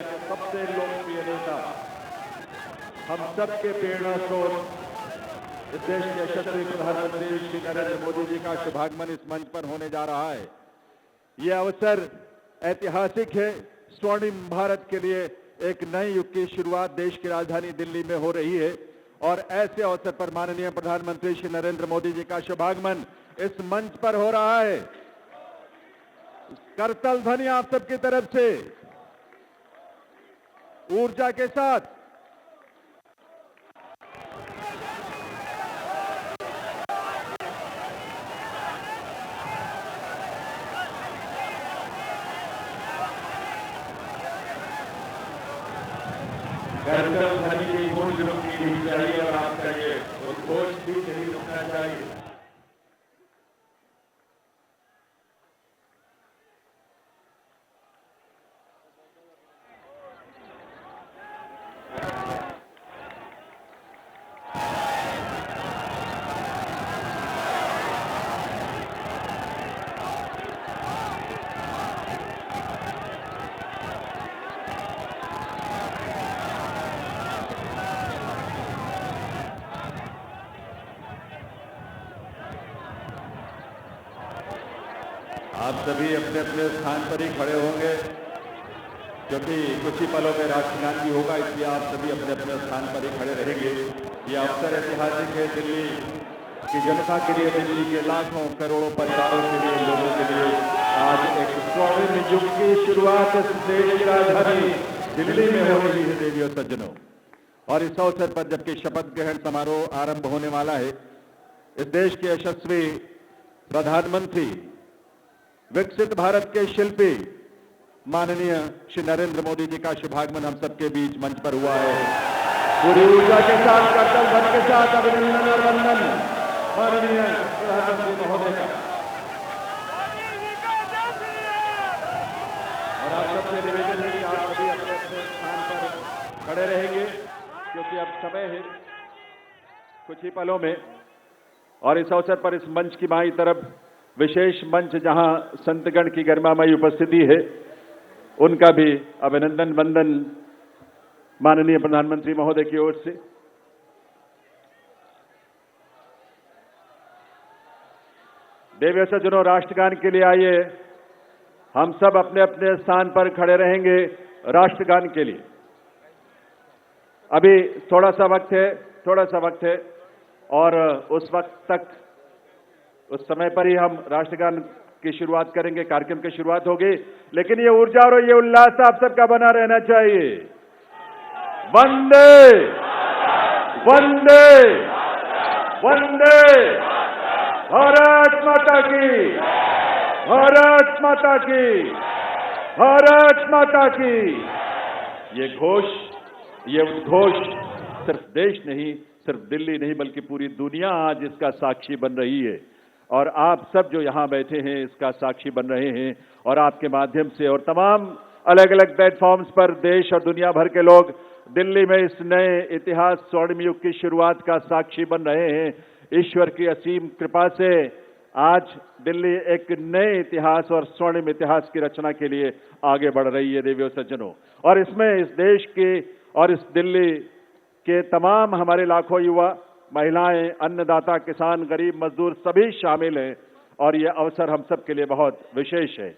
सबसे लोकप्रिय नेता, हम सबके प्रेरणा स्रोत इस देश के यशस्वी प्रधानमंत्री श्री नरेंद्र मोदी जी का शुभागमन इस मंच पर होने जा रहा है। यह अवसर ऐतिहासिक है। स्वर्णिम भारत के लिए एक नए युग की शुरुआत देश की राजधानी दिल्ली में हो रही है और ऐसे अवसर पर माननीय प्रधानमंत्री श्री नरेंद्र मोदी जी का शुभागमन इस मंच पर हो रहा है। करतल ध्वनि आप सबकी तरफ से ऊर्जा के साथ करतल ध्वनि की गूंज रुकनी चाहिए और आपका ये उद्घोष भी नहीं रुकना चाहिए। आप सभी अपने अपने स्थान पर ही खड़े होंगे क्योंकि कुछ ही पलों में राष्ट्रगान भी होगा, इसलिए आप सभी अपने अपने स्थान पर ही खड़े रहेंगे। यह अवसर ऐतिहासिक है दिल्ली की जनता के लिए, दिल्ली के लाखों करोड़ों परिवारों के लिए, लोगों के लिए। आज एक स्वर्णिम युग की शुरुआत इस देश की राजधानी दिल्ली में हो रही है देवी और सज्जनों। और इस अवसर पर जबकि शपथ ग्रहण समारोह आरंभ होने वाला है, इस देश के यशस्वी प्रधानमंत्री, विकसित भारत के शिल्पी माननीय श्री नरेंद्र मोदी जी का शुभागमन हम सबके बीच मंच पर हुआ है। पूरी ऊर्जा के साथ, करतल ध्वनि के साथ अभिनंदन और वंदन माननीय प्रधानमंत्री महोदय का। और आप सबसे निवेदन है कि आप सभी अपने अपने स्थान पर खड़े रहेंगे क्योंकि अब समय है कुछ ही पलों में। और इस अवसर पर इस मंच की बाईं तरफ विशेष मंच जहां संतगण की गरिमामयी उपस्थिति है, उनका भी अभिनंदन वंदन माननीय प्रधानमंत्री महोदय की ओर से। देवी सज्जनों, राष्ट्रगान के लिए आइए, हम सब अपने अपने स्थान पर खड़े रहेंगे राष्ट्रगान के लिए। अभी थोड़ा सा वक्त है और उस वक्त तक, उस समय पर ही हम राष्ट्रगान की शुरुआत करेंगे, कार्यक्रम की शुरुआत होगी। लेकिन ये ऊर्जा और ये उल्लास आप सबका बना रहना चाहिए। वंदे वंदे वंदे, भारत माता की, भारत माता की, भारत माता की। ये घोष, ये उद्घोष सिर्फ देश नहीं, सिर्फ दिल्ली नहीं, बल्कि पूरी दुनिया आज इसका साक्षी बन रही है। और आप सब जो यहां बैठे हैं इसका साक्षी बन रहे हैं। और आपके माध्यम से और तमाम अलग अलग प्लेटफॉर्म्स पर देश और दुनिया भर के लोग दिल्ली में इस नए इतिहास, स्वर्णिम युग की शुरुआत का साक्षी बन रहे हैं। ईश्वर की असीम कृपा से आज दिल्ली एक नए इतिहास और स्वर्णिम इतिहास की रचना के लिए आगे बढ़ रही है देवी और सज्जनों। और इसमें इस देश के और इस दिल्ली के तमाम हमारे लाखों युवा, महिलाएं, अन्नदाता, किसान, गरीब, मजदूर सभी शामिल हैं और यह अवसर हम सब के लिए बहुत विशेष है।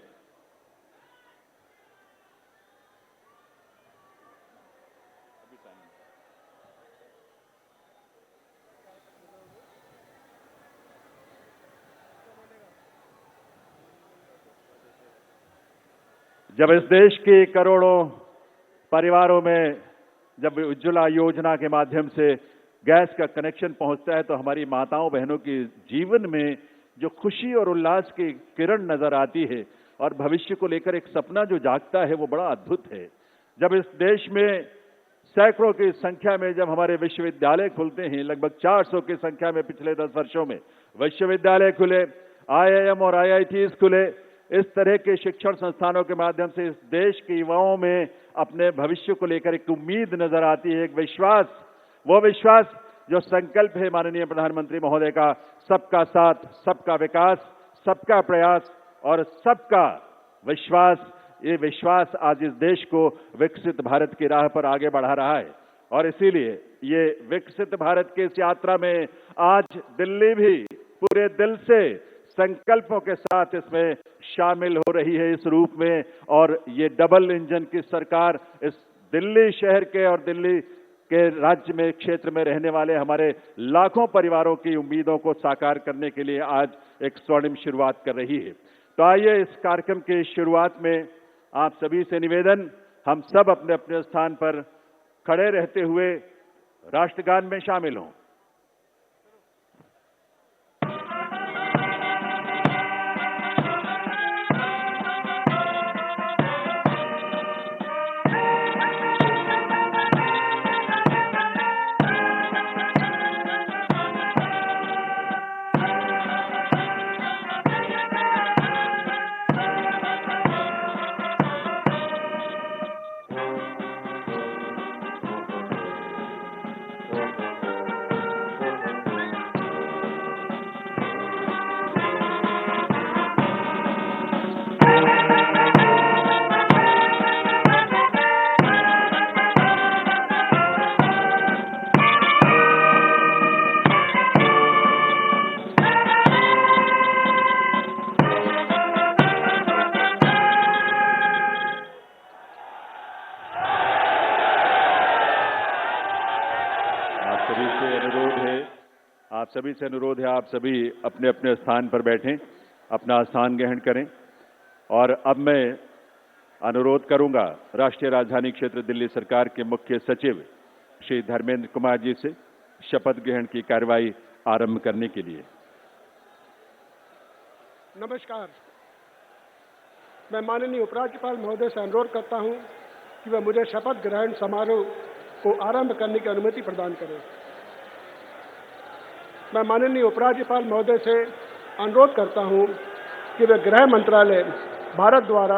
जब इस देश के करोड़ों परिवारों में जब उज्ज्वला योजना के माध्यम से गैस का कनेक्शन पहुंचता है तो हमारी माताओं बहनों के जीवन में जो खुशी और उल्लास की किरण नजर आती है और भविष्य को लेकर एक सपना जो जागता है, वो बड़ा अद्भुत है। जब इस देश में सैकड़ों की संख्या में जब हमारे विश्वविद्यालय खुलते हैं, लगभग 400 की संख्या में पिछले 10 वर्षों में विश्वविद्यालय खुले, IIM और IITs खुले, इस तरह के शिक्षण संस्थानों के माध्यम से इस देश के युवाओं में अपने भविष्य को लेकर एक उम्मीद नजर आती है, एक विश्वास। वो विश्वास जो संकल्प है माननीय प्रधानमंत्री महोदय का, सबका साथ, सबका विकास, सबका प्रयास और सबका विश्वास, ये विश्वास आज इस देश को विकसित भारत की राह पर आगे बढ़ा रहा है। और इसीलिए ये विकसित भारत की इस यात्रा में आज दिल्ली भी पूरे दिल से संकल्पों के साथ इसमें शामिल हो रही है इस रूप में। और ये डबल इंजन की सरकार इस दिल्ली शहर के और दिल्ली के राज्य में क्षेत्र में रहने वाले हमारे लाखों परिवारों की उम्मीदों को साकार करने के लिए आज एक स्वर्णिम शुरुआत कर रही है। तो आइए इस कार्यक्रम की शुरुआत में आप सभी से निवेदन, हम सब अपने अपने स्थान पर खड़े रहते हुए राष्ट्रगान में शामिल हों। सभी से अनुरोध है, आप सभी अपने अपने स्थान पर बैठें, अपना स्थान ग्रहण करें। और अब मैं अनुरोध करूंगा राष्ट्रीय राजधानी क्षेत्र दिल्ली सरकार के मुख्य सचिव श्री धर्मेंद्र कुमार जी से शपथ ग्रहण की कार्रवाई आरंभ करने के लिए। नमस्कार। मैं माननीय उपराज्यपाल महोदय से अनुरोध करता हूं कि वह मुझे शपथ ग्रहण समारोह को आरंभ करने की अनुमति प्रदान करें। मैं माननीय उपराज्यपाल महोदय से अनुरोध करता हूं कि वे गृह मंत्रालय भारत द्वारा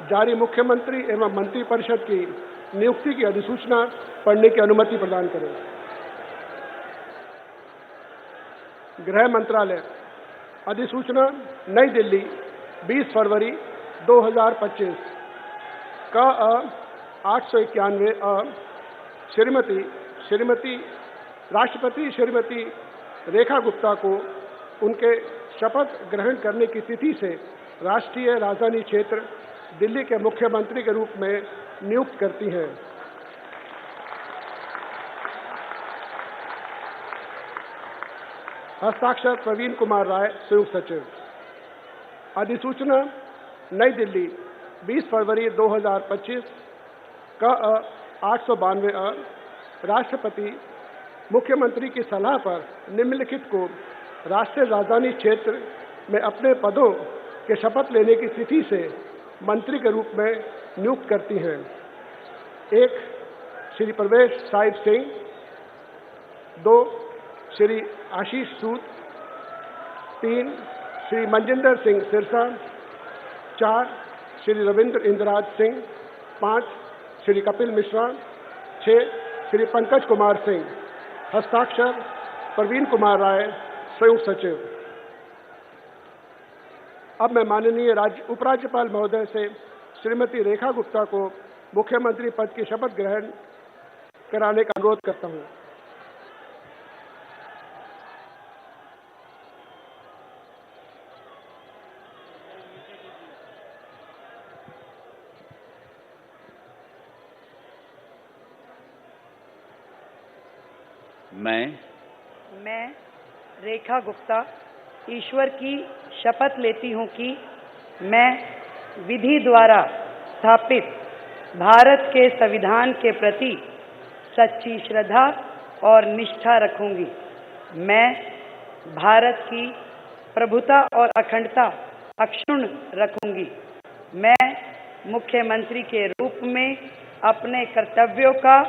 जारी मुख्यमंत्री एवं मंत्रिपरिषद की नियुक्ति की अधिसूचना पढ़ने की अनुमति प्रदान करें। गृह मंत्रालय अधिसूचना नई दिल्ली 20 फरवरी 2025 का 891 श्रीमती राष्ट्रपति श्रीमती रेखा गुप्ता को उनके शपथ ग्रहण करने की तिथि से राष्ट्रीय राजधानी क्षेत्र दिल्ली के मुख्यमंत्री के रूप में नियुक्त करती हैं। हस्ताक्षर प्रवीण कुमार राय, संयुक्त सचिव। अधिसूचना नई दिल्ली 20 फरवरी 2025 का 892 राष्ट्रपति मुख्यमंत्री की सलाह पर निम्नलिखित को राष्ट्रीय राजधानी क्षेत्र में अपने पदों के शपथ लेने की तिथि से मंत्री के रूप में नियुक्त करती हैं। 1 श्री प्रवेश साहिब सिंह, 2 श्री आशीष सूद, 3 श्री मनजिंदर सिंह सिरसा, 4 श्री रविंद्र इंद्रराज सिंह, 5 श्री कपिल मिश्रा, 6 श्री पंकज कुमार सिंह। हस्ताक्षर प्रवीण कुमार राय, संयुक्त सचिव। अब मैं माननीय उपराज्यपाल महोदय से श्रीमती रेखा गुप्ता को मुख्यमंत्री पद की शपथ ग्रहण कराने का अनुरोध करता हूं। मैं रेखा गुप्ता ईश्वर की शपथ लेती हूँ कि मैं विधि द्वारा स्थापित भारत के संविधान के प्रति सच्ची श्रद्धा और निष्ठा रखूंगी। मैं भारत की प्रभुता और अखंडता अक्षुण्ण रखूंगी। मैं मुख्यमंत्री के रूप में अपने कर्तव्यों का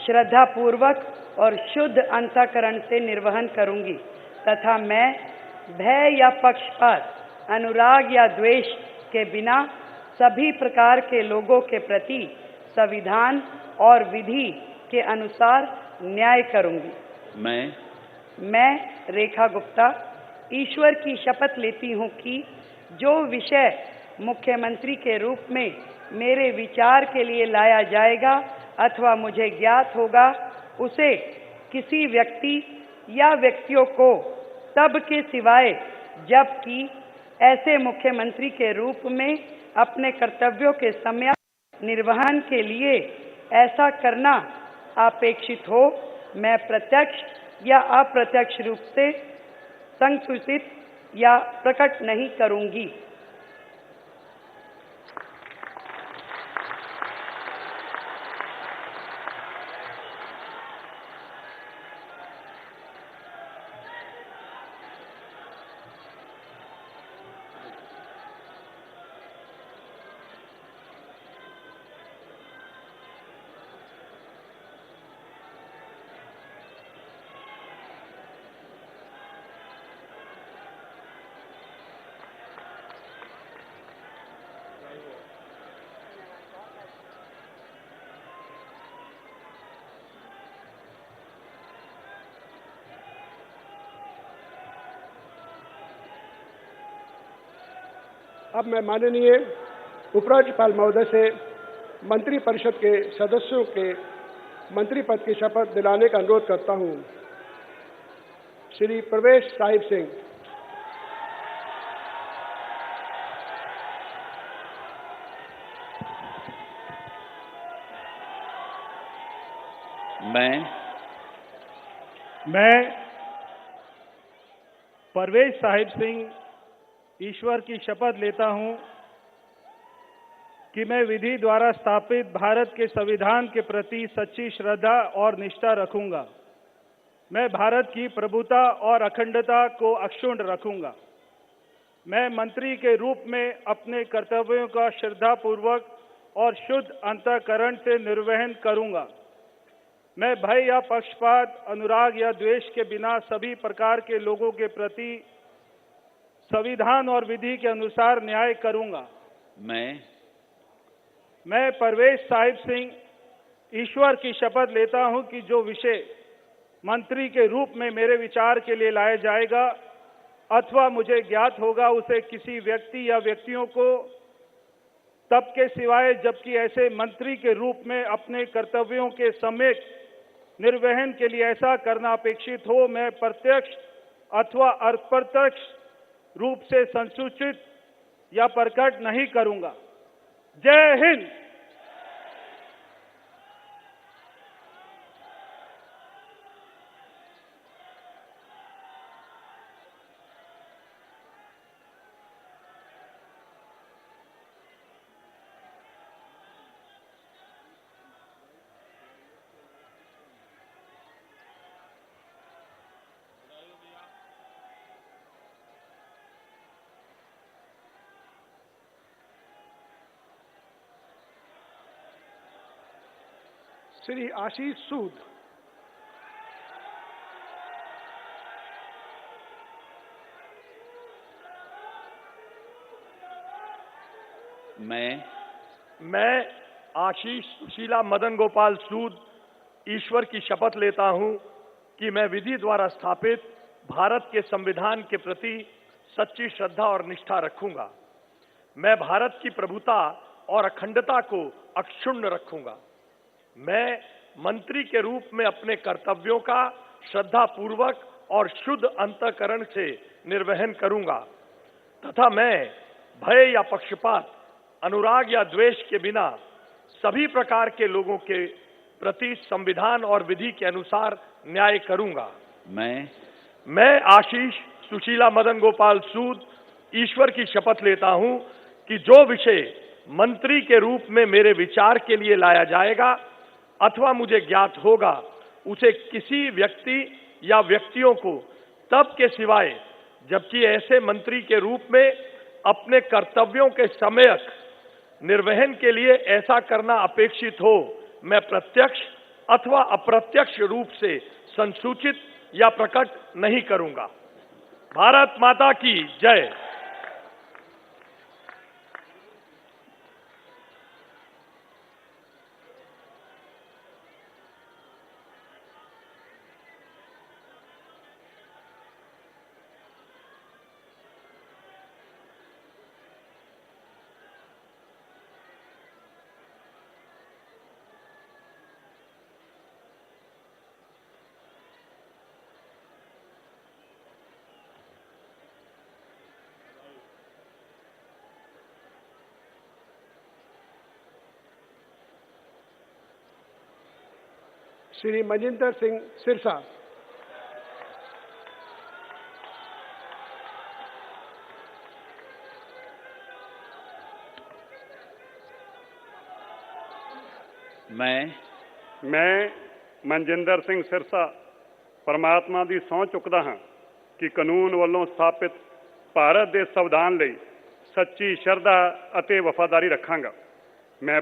श्रद्धापूर्वक और शुद्ध अंतःकरण से निर्वहन करूंगी तथा मैं भय या पक्षपात, अनुराग या द्वेष के बिना सभी प्रकार के लोगों के प्रति संविधान और विधि के अनुसार न्याय करूंगी। मैं रेखा गुप्ता ईश्वर की शपथ लेती हूँ कि जो विषय मुख्यमंत्री के रूप में मेरे विचार के लिए लाया जाएगा अथवा मुझे ज्ञात होगा, उसे किसी व्यक्ति या व्यक्तियों को तब के सिवाय जबकि ऐसे मुख्यमंत्री के रूप में अपने कर्तव्यों के सम्यक निर्वहन के लिए ऐसा करना अपेक्षित हो, मैं प्रत्यक्ष या अप्रत्यक्ष रूप से संसूचित या प्रकट नहीं करूंगी। अब मैं माननीय उपराज्यपाल महोदय से मंत्रिपरिषद के सदस्यों के मंत्री पद की शपथ दिलाने का अनुरोध करता हूं। श्री प्रवेश साहिब सिंह। मैं परवेज साहिब सिंह ईश्वर की शपथ लेता हूं कि मैं विधि द्वारा स्थापित भारत के संविधान के प्रति सच्ची श्रद्धा और निष्ठा रखूंगा। मैं भारत की प्रभुता और अखंडता को अक्षुण्ण रखूंगा। मैं मंत्री के रूप में अपने कर्तव्यों का श्रद्धापूर्वक और शुद्ध अंतःकरण से निर्वहन करूंगा। मैं भय या पक्षपात, अनुराग या द्वेष के बिना सभी प्रकार के लोगों के प्रति संविधान और विधि के अनुसार न्याय करूंगा। मैं परवेज साहिब सिंह ईश्वर की शपथ लेता हूं कि जो विषय मंत्री के रूप में मेरे विचार के लिए लाया जाएगा अथवा मुझे ज्ञात होगा, उसे किसी व्यक्ति या व्यक्तियों को तब के सिवाय जबकि ऐसे मंत्री के रूप में अपने कर्तव्यों के सम्यक निर्वहन के लिए ऐसा करना अपेक्षित हो, मैं प्रत्यक्ष अथवा अप्रत्यक्ष रूप से संसूचित या प्रकट नहीं करूंगा। जय हिंद। श्री आशीष सूद। मैं आशीष सुशीला मदन गोपाल सूद ईश्वर की शपथ लेता हूं कि मैं विधि द्वारा स्थापित भारत के संविधान के प्रति सच्ची श्रद्धा और निष्ठा रखूंगा। मैं भारत की प्रभुता और अखंडता को अक्षुण्ण रखूंगा। मैं मंत्री के रूप में अपने कर्तव्यों का श्रद्धापूर्वक और शुद्ध अंतःकरण से निर्वहन करूंगा तथा मैं भय या पक्षपात, अनुराग या द्वेष के बिना सभी प्रकार के लोगों के प्रति संविधान और विधि के अनुसार न्याय करूंगा। मैं आशीष सुशीला मदन गोपाल सूद ईश्वर की शपथ लेता हूं कि जो विषय मंत्री के रूप में मेरे विचार के लिए लाया जाएगा अथवा मुझे ज्ञात होगा, उसे किसी व्यक्ति या व्यक्तियों को तब के सिवाय जबकि ऐसे मंत्री के रूप में अपने कर्तव्यों के सम्यक निर्वहन के लिए ऐसा करना अपेक्षित हो, मैं प्रत्यक्ष अथवा अप्रत्यक्ष रूप से संसूचित या प्रकट नहीं करूंगा। भारत माता की जय। श्री मनजिंदर सिंह सिरसा। मैं मनजिंदर सिंह सिरसा परमात्मा ਦੀ ਸਹੁੰ ਚੁੱਕਦਾ ਹਾਂ ਕਿ ਕਾਨੂੰਨ ਵੱਲੋਂ ਸਥਾਪਿਤ ਭਾਰਤ ਦੇ ਸੰਵਿਧਾਨ ਲਈ ਸੱਚੀ ਸ਼ਰਧਾ ਅਤੇ ਵਫਾਦਾਰੀ ਰੱਖਾਂਗਾ।